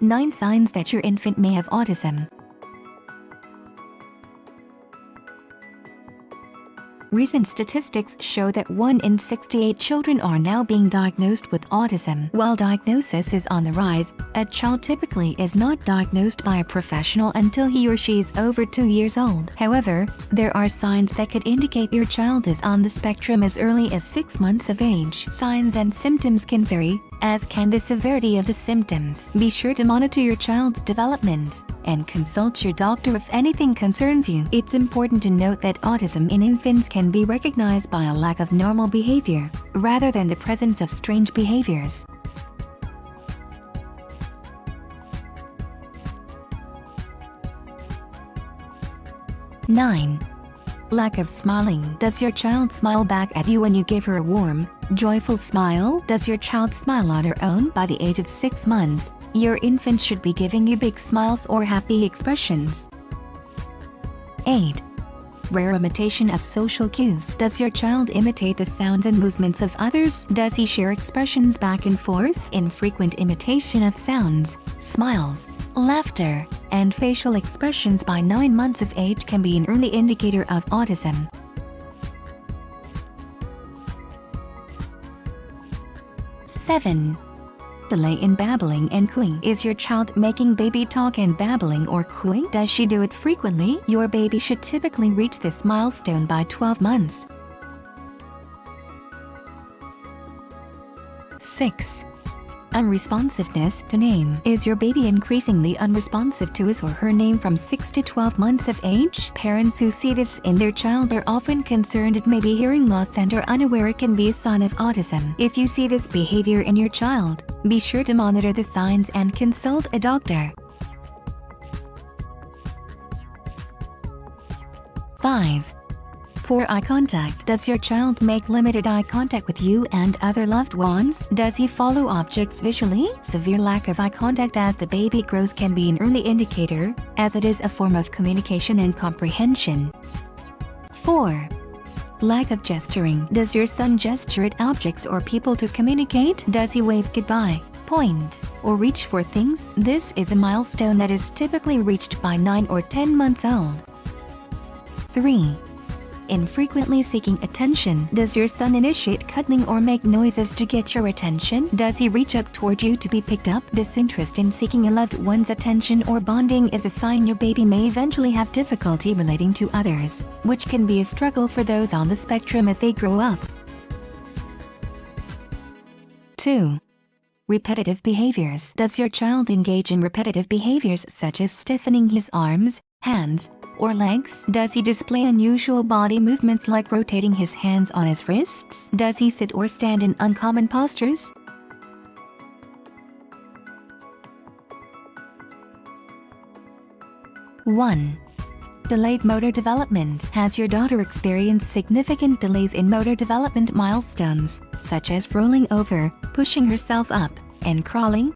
9 signs that your infant may have autism. Recent statistics show that 1 in 68 children are now being diagnosed with autism. While diagnosis is on the rise, a child typically is not diagnosed by a professional until he or she is over 2 years old. However, there are signs that could indicate your child is on the spectrum as early as 6 months of age. Signs and symptoms can vary, as can the severity of the symptoms. Be sure to monitor your child's development and consult your doctor if anything concerns you. It's important to note that autism in infants can be recognized by a lack of normal behavior, rather than the presence of strange behaviors. (9) Lack of smiling. Does your child smile back at you when you give her a warm, joyful smile? Does your child smile on her own? By the age of 6 months, your infant should be giving you big smiles or happy expressions. 8. Rare imitation of social cues. Does your child imitate the sounds and movements of others? Does he share expressions back and forth? Infrequent imitation of sounds, smiles, laughter, and facial expressions by 9 months of age can be an early indicator of autism. 7. Delay in babbling and cooing. Is your child making baby talk and babbling or cooing? Does she do it frequently? Your baby should typically reach this milestone by 12 months. 6. Unresponsiveness to name. Is your baby increasingly unresponsive to his or her name from 6 to 12 months of age? Parents who see this in their child are often concerned it may be hearing loss and are unaware it can be a sign of autism. If you see this behavior in your child, be sure to monitor the signs and consult a doctor. 5. Poor eye contact. Does your child make limited eye contact with you and other loved ones? Does he follow objects visually? Severe lack of eye contact as the baby grows can be an early indicator, as it is a form of communication and comprehension. 4. Lack of gesturing. Does your son gesture at objects or people to communicate? Does he wave goodbye, point, or reach for things? This is a milestone that is typically reached by 9 or 10 months old. 3. Infrequently seeking attention. Does your son initiate cuddling or make noises to get your attention? Does he reach up toward you to be picked up? Disinterest in seeking a loved one's attention or bonding is a sign your baby may eventually have difficulty relating to others, which can be a struggle for those on the spectrum as they grow up. 2. Repetitive behaviors. Does your child engage in repetitive behaviors such as stiffening his arms, hands, or legs? Does he display unusual body movements like rotating his hands on his wrists? Does he sit or stand in uncommon postures? 1. Delayed motor development. Has your daughter experienced significant delays in motor development milestones, such as rolling over, pushing herself up, and crawling?